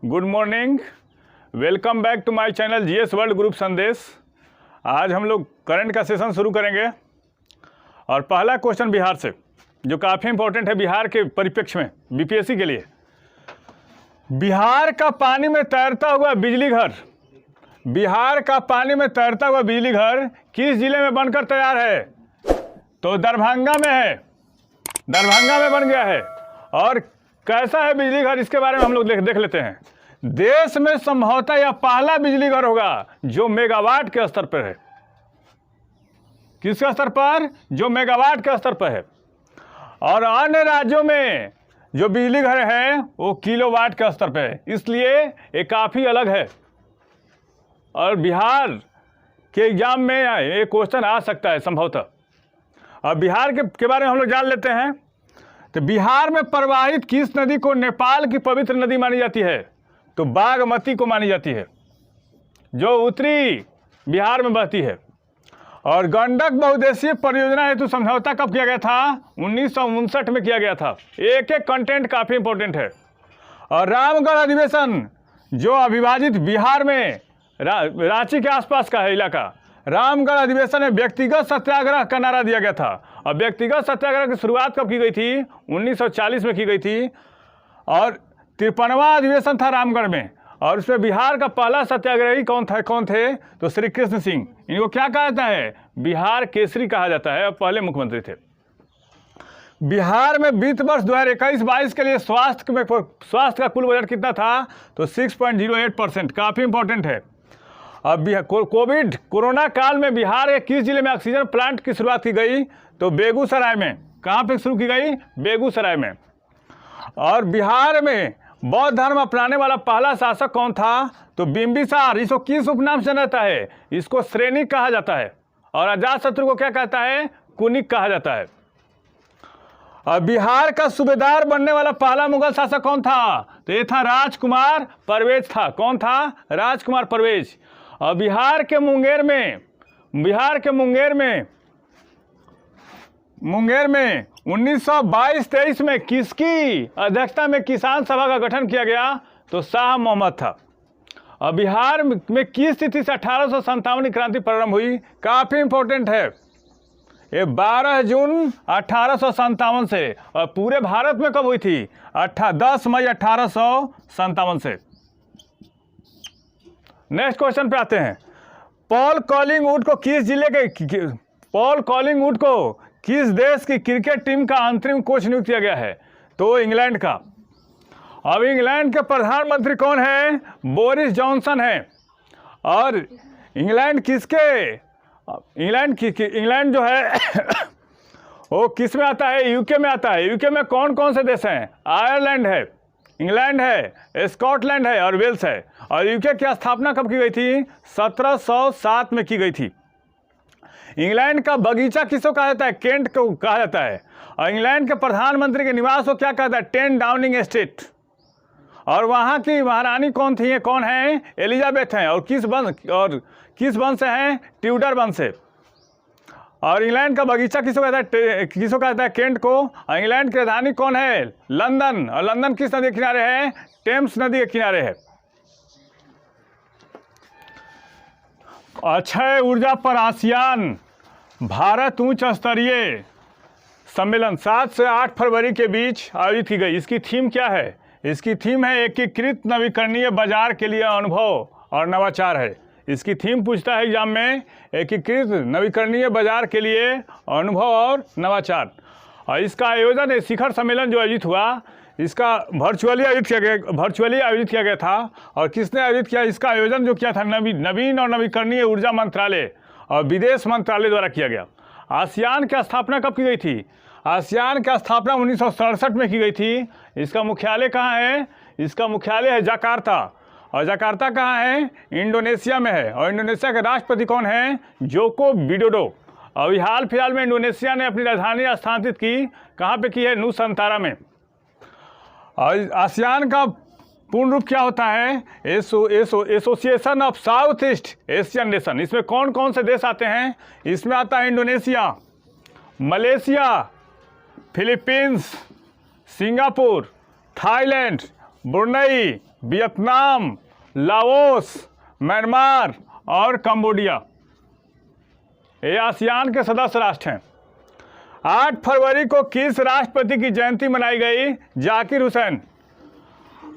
Good morning, welcome back to my channel GS world group Sandesh. आज हम लोग current का सेशन शुरू करेंगे और पहला क्वेश्चन बिहार से, जो काफ़ी इंपॉर्टेंट है बिहार के परिप्रेक्ष्य में बीपीएससी के लिए। बिहार का पानी में तैरता हुआ बिजली घर, बिहार का पानी में तैरता हुआ बिजली घर किस जिले में बनकर तैयार है? तो दरभंगा में है, दरभंगा में बन गया है। और कैसा है बिजली घर, इसके बारे में हम लोग देख लेते हैं। देश में संभवतः यह पहला बिजली घर होगा जो मेगावाट के स्तर पर है। किसके स्तर पर? जो मेगावाट के स्तर पर है। और अन्य राज्यों में जो बिजली घर है वो किलोवाट के स्तर पर है, इसलिए ये काफ़ी अलग है। और बिहार के एग्जाम में ये क्वेश्चन आ सकता है संभवतः। और बिहार के बारे में हम लोग जान लेते हैं। तो बिहार में प्रवाहित किस नदी को नेपाल की पवित्र नदी मानी जाती है? तो बागमती को मानी जाती है, जो उत्तरी बिहार में बहती है। और गंडक बहुउद्देशीय परियोजना हेतु समझौता कब किया गया था? 1959 में किया गया था। एक एक कंटेंट काफ़ी इंपॉर्टेंट है। और रामगढ़ अधिवेशन जो अविभाजित बिहार में रांची के आसपास का है इलाका, रामगढ़ अधिवेशन में व्यक्तिगत सत्याग्रह का नारा दिया गया था। और व्यक्तिगत सत्याग्रह की शुरुआत कब की गई थी? 1940 में की गई थी। और 53वां अधिवेशन था रामगढ़ में। और उसमें बिहार का पहला सत्याग्रही कौन थे? तो श्री कृष्ण सिंह। इनको क्या कहा जाता है? बिहार केसरी कहा जाता है, और पहले मुख्यमंत्री थे। बिहार में वित्त वर्ष 2021-22 के लिए स्वास्थ्य का कुल बजट कितना था? तो 6.08%। काफ़ी इंपॉर्टेंट है। अब कोरोना काल में बिहार के किस जिले में ऑक्सीजन प्लांट की शुरुआत की गई? तो बेगूसराय में। कहाँ पे शुरू की गई? बेगूसराय में। और बिहार में बौद्ध धर्म अपनाने वाला पहला शासक कौन था? तो बिंबिसार। इसको किस उपनाम से रहता है? इसको श्रेणी कहा जाता है। और अजातशत्रु को क्या कहता है? कुनिक कहा जाता है। और बिहार का सूबेदार बनने वाला पहला मुगल शासक कौन था? तो ये था राजकुमार परवेज था। कौन था? राजकुमार परवेज। और बिहार के मुंगेर में 1922-23 में किसकी अध्यक्षता में किसान सभा का गठन किया गया? तो शाह मोहम्मद था। और बिहार में किस तिथि से 1857 की क्रांति प्रारंभ हुई? काफ़ी इंपॉर्टेंट है ये। 12 जून 1857 से। और पूरे भारत में कब हुई थी? 10 मई 1857 से। नेक्स्ट क्वेश्चन पे आते हैं। पॉल कॉलिंगवुड को किस देश की क्रिकेट टीम का अंतरिम कोच नियुक्त किया गया है? तो इंग्लैंड का। अब इंग्लैंड के प्रधानमंत्री कौन है? बोरिस जॉनसन है। और इंग्लैंड जो है वो किस में आता है? यूके में आता है। यूके में कौन कौन से देश हैं? आयरलैंड है, इंग्लैंड है, स्कॉटलैंड है और वेल्स है। और यूके की स्थापना कब की गई थी? 1707 में की गई थी। इंग्लैंड का बगीचा किसको कहा जाता है? केंट को कहा जाता है। और इंग्लैंड के प्रधानमंत्री के निवास को क्या कहता है? 10 डाउनिंग स्ट्रीट। और वहाँ की महारानी कौन थी? कौन है? एलिजाबेथ हैं। और किस वंश से हैं? ट्यूडर वंश से। और इंग्लैंड का बगीचा किसको कहता है? केंट को। और इंग्लैंड की राजधानी कौन है? लंदन। और लंदन किस नदी के किनारे है? टेम्स नदी के किनारे है। अक्षय ऊर्जा पर आसियान भारत उच्च स्तरीय सम्मेलन 7 से 8 फरवरी के बीच आयोजित की गई। इसकी थीम क्या है? इसकी थीम है एकीकृत नवीकरणीय बाजार के लिए अनुभव और नवाचार है। इसकी थीम पूछता है एग्जाम में, एकीकृत नवीकरणीय बाजार के लिए अनुभव और नवाचार। और इसका आयोजन शिखर सम्मेलन जो आयोजित हुआ, इसका वर्चुअली आयोजित किया गया था। और किसने आयोजित किया? इसका आयोजन जो किया था नवीन और नवीकरणीय ऊर्जा मंत्रालय और विदेश मंत्रालय द्वारा किया गया। आसियान की स्थापना कब की गई थी? आसियान की स्थापना 1967 में की गई थी। इसका मुख्यालय कहाँ है? इसका मुख्यालय है जकार्ता। और जकार्ता कहाँ है? इंडोनेशिया में है। और इंडोनेशिया के राष्ट्रपति कौन है? Joko Widodo. अभी हाल फिलहाल में इंडोनेशिया ने अपनी राजधानी स्थानांतरित की। कहाँ पे की है? नुसंतारा में। और आसियान का पूर्ण रूप क्या होता है? Association of south east Asian nation. इसमें कौन कौन से देश आते हैं? इसमें आता है Indonesia, Malaysia, Philippines, Singapore, Thailand, Brunei, Vietnam, Laos, Myanmar और कंबोडिया। ये आसियान के सदस्य राष्ट्र हैं। 8 फरवरी को किस राष्ट्रपति की जयंती मनाई गई? जाकिर हुसैन।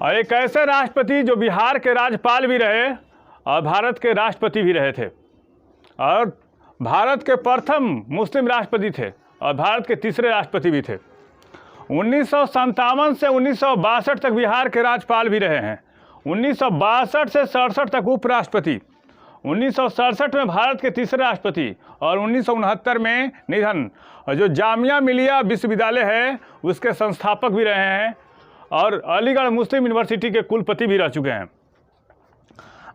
और एक ऐसे राष्ट्रपति जो बिहार के राज्यपाल भी रहे और भारत के राष्ट्रपति भी रहे थे और भारत के प्रथम मुस्लिम राष्ट्रपति थे और भारत के तीसरे राष्ट्रपति भी थे। 1957 से 1962 तक बिहार के राज्यपाल भी रहे हैं। 1962 से 67 तक उपराष्ट्रपति, 1967 में भारत के तीसरे राष्ट्रपति और 1969 में निधन। और जो जामिया मिलिया विश्वविद्यालय है उसके संस्थापक भी रहे हैं और अलीगढ़ मुस्लिम यूनिवर्सिटी के कुलपति भी रह चुके हैं।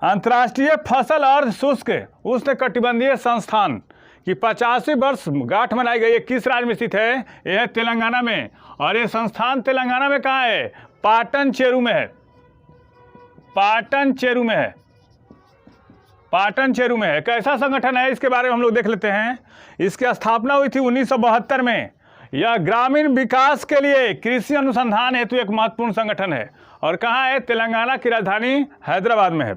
अंतर्राष्ट्रीय फसल और शुष्क उष्णकटिबंधीय संस्थान की 85वीं वर्ष गांठ मनाई गई है। किस राज्य में स्थित है? यह है तेलंगाना में। और ये संस्थान तेलंगाना में कहाँ है? पाटन चेरू में है। पाटन चेरू में है। पाटन चेरू में है। कैसा संगठन है इसके बारे में हम लोग देख लेते हैं। इसकी स्थापना हुई थी 1972 में। यह ग्रामीण विकास के लिए कृषि अनुसंधान हेतु एक महत्वपूर्ण संगठन है। और कहाँ है? तेलंगाना की राजधानी हैदराबाद में है।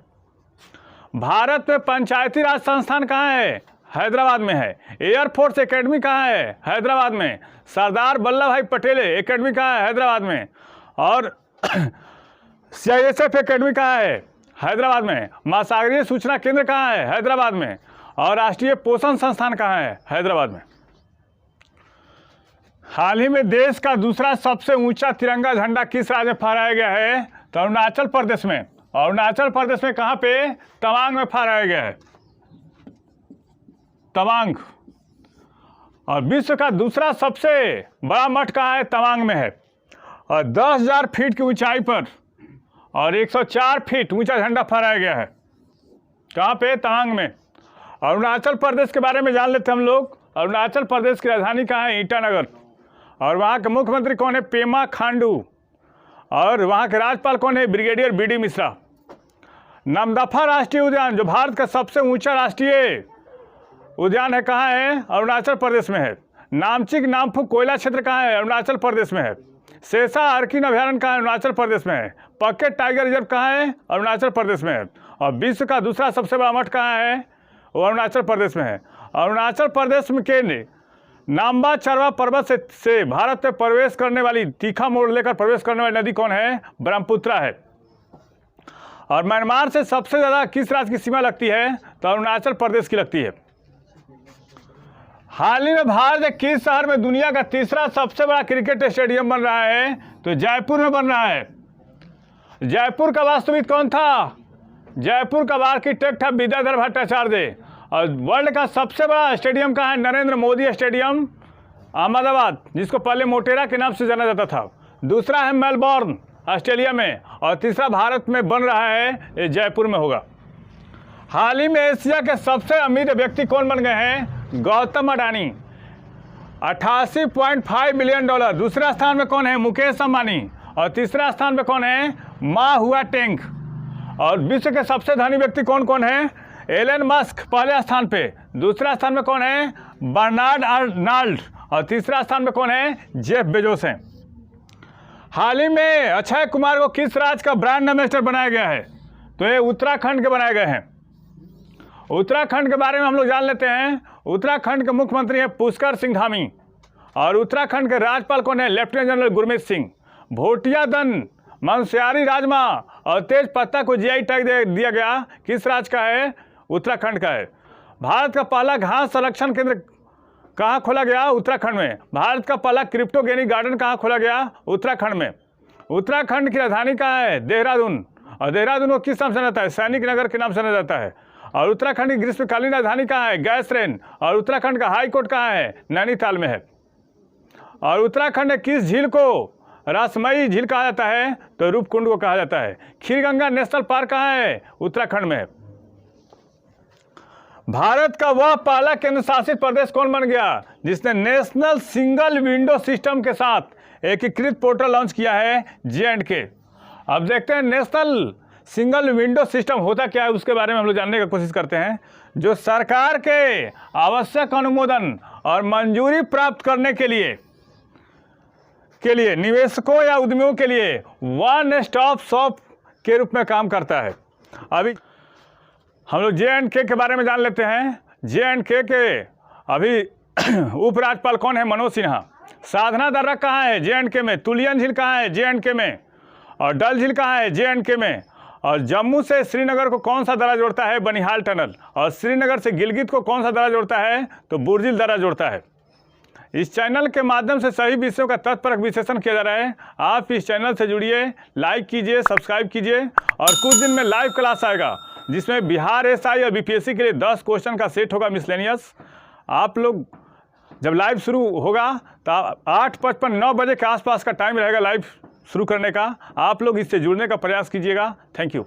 भारत में पंचायती राज संस्थान कहाँ है? हैदराबाद में है। एयरफोर्स एकेडमी कहाँ है? हैदराबाद में। सरदार वल्लभ भाई पटेल एकेडमी कहाँ है? हैदराबाद में। और CISF एकेडमी कहाँ है? हैदराबाद में। महासागरीय सूचना केंद्र कहाँ है? हैदराबाद में। और राष्ट्रीय पोषण संस्थान कहाँ है? हैदराबाद में। हाल ही में देश का दूसरा सबसे ऊंचा तिरंगा झंडा किस राज्य में फहराया गया है? तो अरुणाचल प्रदेश में। अरुणाचल प्रदेश में कहाँ पे? तवांग में फहराया गया है। तवांग। और विश्व का दूसरा सबसे बड़ा मठ कहाँ है? तवांग में है। और 10,000 फीट की ऊंचाई पर और 104 फीट ऊंचा झंडा फहराया गया है। कहाँ पे? तवांग में। अरुणाचल प्रदेश के बारे में जान लेते हैं हम लोग। अरुणाचल प्रदेश की राजधानी कहाँ है? ईटानगर। और वहाँ के मुख्यमंत्री कौन है? पेमा खांडू। और वहाँ के राज्यपाल कौन है? Brigadier BD Mishra. नामदफा राष्ट्रीय उद्यान जो भारत का सबसे ऊंचा राष्ट्रीय उद्यान है कहाँ है? अरुणाचल प्रदेश में है। नामचिक नामफू कोयला क्षेत्र कहाँ है? अरुणाचल प्रदेश में है। शेषा अर्किन अभयारण्य कहाँ है? अरुणाचल प्रदेश में है। पकेट टाइगर रिजर्व कहाँ है? अरुणाचल प्रदेश में है। और विश्व का दूसरा सबसे बड़ा मठ कहाँ है? वो अरुणाचल प्रदेश में है। अरुणाचल प्रदेश में के नाम्बा चरवा पर्वत से भारत में प्रवेश करने वाली, तीखा मोड़ लेकर प्रवेश करने वाली नदी कौन है? ब्रह्मपुत्रा है। और म्यांमार से सबसे ज़्यादा किस राज्य की सीमा लगती है? तो अरुणाचल प्रदेश की लगती है। हाल ही में भारत के किस शहर में दुनिया का तीसरा सबसे बड़ा क्रिकेट स्टेडियम बन रहा है? तो जयपुर में बन रहा है। जयपुर का वास्तुविद कौन था? जयपुर का आर्किटेक्ट है विद्याधर भट्टाचार्य। और वर्ल्ड का सबसे बड़ा स्टेडियम कहाँ है? नरेंद्र मोदी स्टेडियम, अहमदाबाद, जिसको पहले मोटेरा के नाम से जाना जाता था। दूसरा है मेलबोर्न, ऑस्ट्रेलिया में। और तीसरा भारत में बन रहा है, ये जयपुर में होगा। हाल ही में एशिया के सबसे अमीर व्यक्ति कौन बन गए हैं? Gautam Adani, 88.5 billion dollar. दूसरा स्थान में कौन है? मुकेश अंबानी। और तीसरा स्थान पे कौन है? मा हुआ टेंग। और विश्व के सबसे धनी व्यक्ति कौन कौन है? एलन मस्क पहले स्थान पे। दूसरा स्थान में कौन है? Bernard Arnault. और तीसरा स्थान पे कौन है? जेफ बेजोस हैं। हाल ही में अक्षय कुमार को किस राज्य का ब्रांड एम्बेसडर बनाया गया है? तो ये उत्तराखंड के बनाए गए हैं। उत्तराखंड के बारे में हम लोग जान लेते हैं। उत्तराखंड के मुख्यमंत्री हैं पुष्कर सिंह धामी। और उत्तराखंड के राज्यपाल कौन है? Lieutenant general Gurmeet Singh. भोटिया दन, मंसियारी राजमा और तेज पत्ता को GI टैग दिया गया। किस राज्य का है? उत्तराखंड का है। भारत का पहला घास संरक्षण केंद्र कहाँ खोला गया? उत्तराखंड में। भारत का पहला क्रिप्टोगेनिक गार्डन कहाँ खोला गया? उत्तराखंड में। उत्तराखंड की राजधानी कहाँ है? देहरादून। और देहरादून को किस नाम से जाना जाता है? सैनिक नगर के नाम से जाना जाता है। और उत्तराखंड की ग्रीष्मकालीन राजधानी कहाँ है? गैसरेन। और उत्तराखंड का हाई कोर्ट कहाँ है? नैनीताल में है। और उत्तराखंड में किस झील को रासमई झील कहा जाता है? तो रूपकुंड को कहा जाता है। खीरगंगा नेशनल पार्क कहाँ है? उत्तराखंड में है। भारत का वह पहला केंद्र शासित प्रदेश कौन बन गया जिसने नेशनल सिंगल विंडो सिस्टम के साथ एकीकृत पोर्टल लॉन्च किया है? J&K। अब देखते हैं नेशनल सिंगल विंडो सिस्टम होता क्या है, उसके बारे में हम लोग जानने की कोशिश करते हैं। जो सरकार के आवश्यक अनुमोदन और मंजूरी प्राप्त करने के लिए निवेशकों या उद्यमियों के लिए वन स्टॉप शॉप के रूप में काम करता है। अभी हम लोग JNK के बारे में जान लेते हैं। JNK के अभी उपराज्यपाल कौन है? मनोज सिन्हा। साधना दर्रा कहाँ है? JNK में। तुलियन झील कहाँ है? JNK में। और डल झील कहाँ है? JNK में। और जम्मू से श्रीनगर को कौन सा दर्रा जोड़ता है? बनिहाल टनल। और श्रीनगर से गिलगित को कौन सा दर्रा जोड़ता है? तो बुर्जिल दर्रा जोड़ता है। इस चैनल के माध्यम से सभी विषयों का तत्परक विश्लेषण किया जा रहा है। आप इस चैनल से जुड़िए, लाइक कीजिए, सब्सक्राइब कीजिए। और कुछ दिन में लाइव क्लास आएगा जिसमें बिहार SI और BPSC के लिए 10 क्वेश्चन का सेट होगा मिसलेनियस। आप लोग जब लाइव शुरू होगा तो 8:55 9 बजे के आसपास का टाइम रहेगा लाइव शुरू करने का। आप लोग इससे जुड़ने का प्रयास कीजिएगा। Thank you.